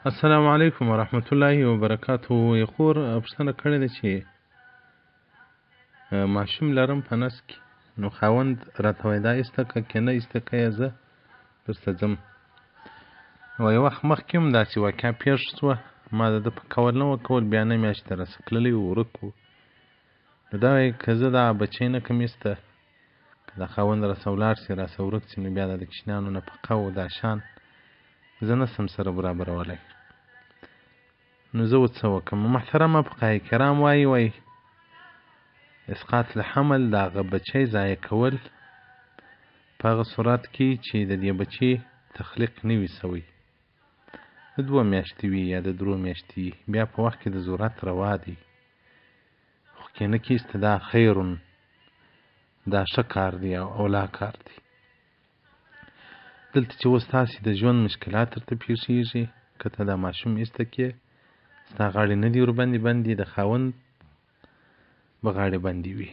السلام علیکم ورحمت الله وبرکاته. یو خور پوښتنه کړې ده چې ماشوم لرم په نس کې، نو خاوند راته وایي دا ایسته که که نه ایسته که یې زه درته ځم. او یو وخت مخکې هم داسې واقعه پېښ شوه، ما د ده په قول نه وه کول، بیا نه میاشتې راسه تللی و، ورک و. نو دا وایي که زه دا بچی نه کړم ایسته، که دا خاوند راسه ولاړ شي راسه ورک شي، نو بیا د کوچنیانو نفقه و دا شان زه نه شم سره برابرولی. نو زه اوس څه وکړم؟ محترمه فقهای کرام وایي اسقاط الحمل د هغه بچی ضایع کول په هغه صورت کې چې د دې بچي تخلیق نه وي سوی، د 2 میاشتې وي یا د 3 میاشتې وي، بیا په وخت کې د ضرورت روا دی. خو کینه کیسته دا خیرون، دا ښه کار دی او اولا کار دی. دلته چې اوس تاسې د ژوند مشکلات درته پېښېږي، که ته دا ماشوم ایسته کې ستا غاړې نه دي ورباندې بندې، د خاوند به غاړې بندې وي.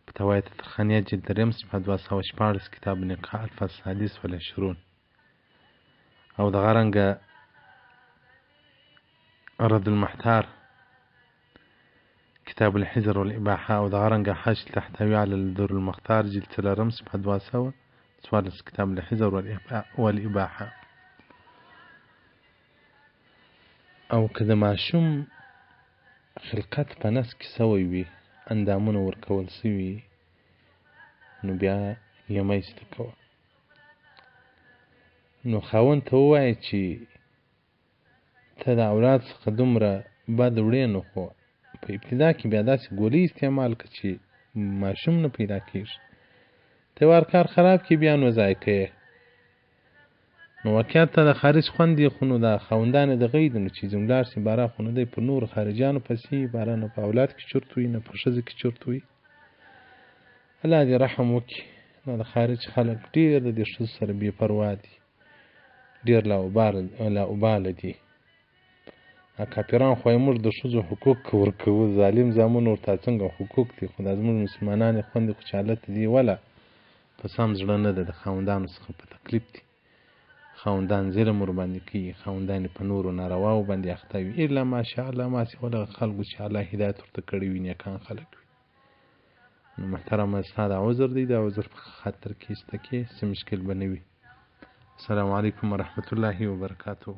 په توایت ترخانیه جلد 3 صفحه 216 کتاب نکاح الفصل السادس والعشرون. او دغه رنګه رد المحتار کتاب الحجر والإباحة، او دغه رنګه حج تحتوي على الدر المختار جلد 3 صفحه 214 کتاب الحجر والإباحة. او که د ماشوم خلقت په نس کې سوی وي، اندامونه ورکول سوي، نو بیا یې مه ایسته کوه. نو خاوند ته ووایه چې ته د اولاد څخه دومره بد وړې، نو خو په ابتدا کې بیا داسې ګولۍ استعمال کړه چې ماشوم نه پیدا کېږي. ته وار کار خراب کړي بیا نو ضایع کوې. نو واقعیت ته د خارج خوند دی، خو نو دا خاوندان یې دغه دي، نو چې ځم لاړ شي باره خو نه دی په نورو خارجیانو پسې، باره نه په اولاد کې چورت وي نه په ښځه کې چورت وي. الله دې رحم وکړي. نو د خارج خلک ډېر د دې ښځو سره بې پروا دي، ډېر لااباله دي. کافران خو موږ د ښځو حقوق ورکوو، ظالم زامن ورته څنګه حقوق دي، خو دا زموږ مسلمانان یې خوندې خو چې هلته دي وله په سم زړه نه ده، د خاوندانو څخه په تکلیف دي. خاوندان ظلم ورباندې کوي، خاوندان په نورو نارواو باندې اخته وي، الا ماشاءالله ماسې هغه خلکو چې الله هدایت ورته کړی وي، نیکان خلک وي. نو محترمه ستا دا عذر دی، دا عذر په خاطر کې ایسته کې څه مشکل به نه وي. السلام علیکم ورحمت الله وبرکاته.